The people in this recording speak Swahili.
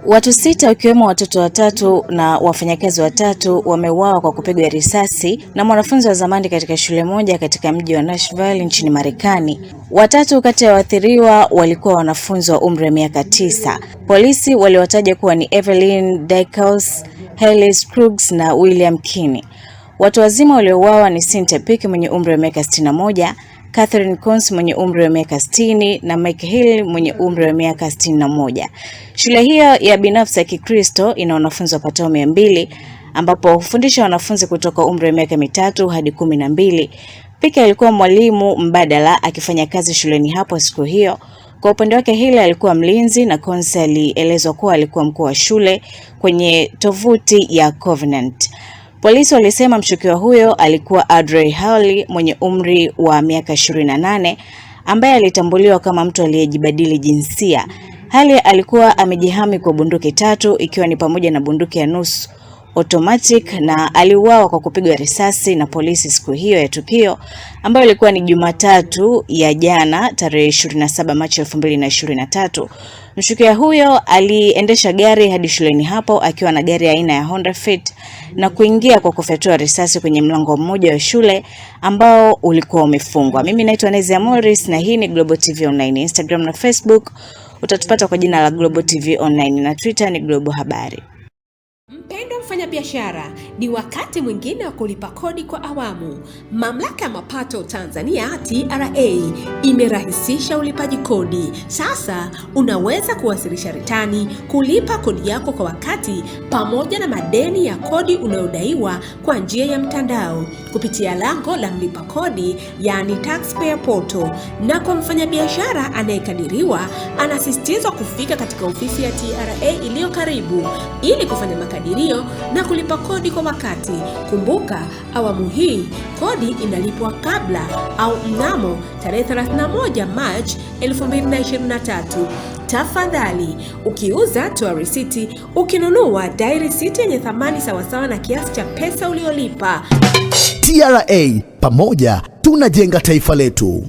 Watu 6 wakiwemo watoto watatu na wafanyakazi watatu wameuawa kwa kupigwa risasi na mwanafunzi wa zamani katika shule moja katika mji wa Nashville nchini Marekani. Watatu kati ya waathiriwa walikuwa wanafunzi wa umri wa miaka 9. Polisi waliwataja kuwa ni Evelyn Dykhouse, Hailey Scruggs na William Kinney. Watu wazima waliouawa ni Cynthia Pick mwenye umri wa miaka 61, Catherine Coons mwenye umri wa miaka 60 na Mike Hill mwenye umri wa miaka 61. Shule hiyo ya binafsi ya Kikristo ina wanafunzi wapatao 200 ambapo hufundisha wanafunzi kutoka umri wa miaka 3 hadi 12. Pika alikuwa mwalimu mbadala akifanya kazi shuleni hapo siku hiyo. Kwa upande wake Hill alikuwa mlinzi na Coons alielezwa kuwa alikuwa mkuu wa shule kwenye tovuti ya Covenant. Polisi walisema mshukiwa huyo alikuwa Audrey Hawley mwenye umri wa miaka 28 ambaye alitambuliwa kama mtu aliyejibadili jinsia. Hawley alikuwa amejihami kwa bunduki 3 ikiwa ni pamoja na bunduki ya nusu automatic na aliuawa kwa kupigwa risasi na polisi siku hiyo ya tukio ambayo ilikuwa ni Jumatatu ya jana tarehe 27 Machi 2023. Mshukiwa huyo aliendesha gari hadi shuleni hapo akiwa na gari aina ya Honda Fit na kuingia kwa kufyatua risasi kwenye mlango mmoja wa shule ambao ulikuwa umefungwa. Mimi naitwa Nezia Morris na hii ni Global TV Online. Instagram na Facebook utatupata kwa jina la Global TV Online na Twitter ni Global Habari. Mpendwa mfanyabiashara, ni wakati mwingine wa kulipa kodi kwa awamu. Mamlaka ya Mapato Tanzania TRA imerahisisha ulipaji kodi. Sasa unaweza kuwasilisha ritani, kulipa kodi yako kwa wakati pamoja na madeni ya kodi unayodaiwa kwa njia ya mtandao kupitia lango la mlipa kodi, yani taxpayer portal. Na kwa mfanyabiashara anayekadiriwa, anasisitizwa kufika katika ofisi ya TRA iliyo karibu ili kufanya makadirio na kulipa kodi kwa wakati. Kumbuka, awamu hii kodi inalipwa kabla au mnamo tarehe 31 March 2023. Tafadhali, ukiuza toa risiti, ukinunua dai risiti yenye thamani sawasawa na kiasi cha pesa uliolipa. TRA, pamoja tunajenga taifa letu.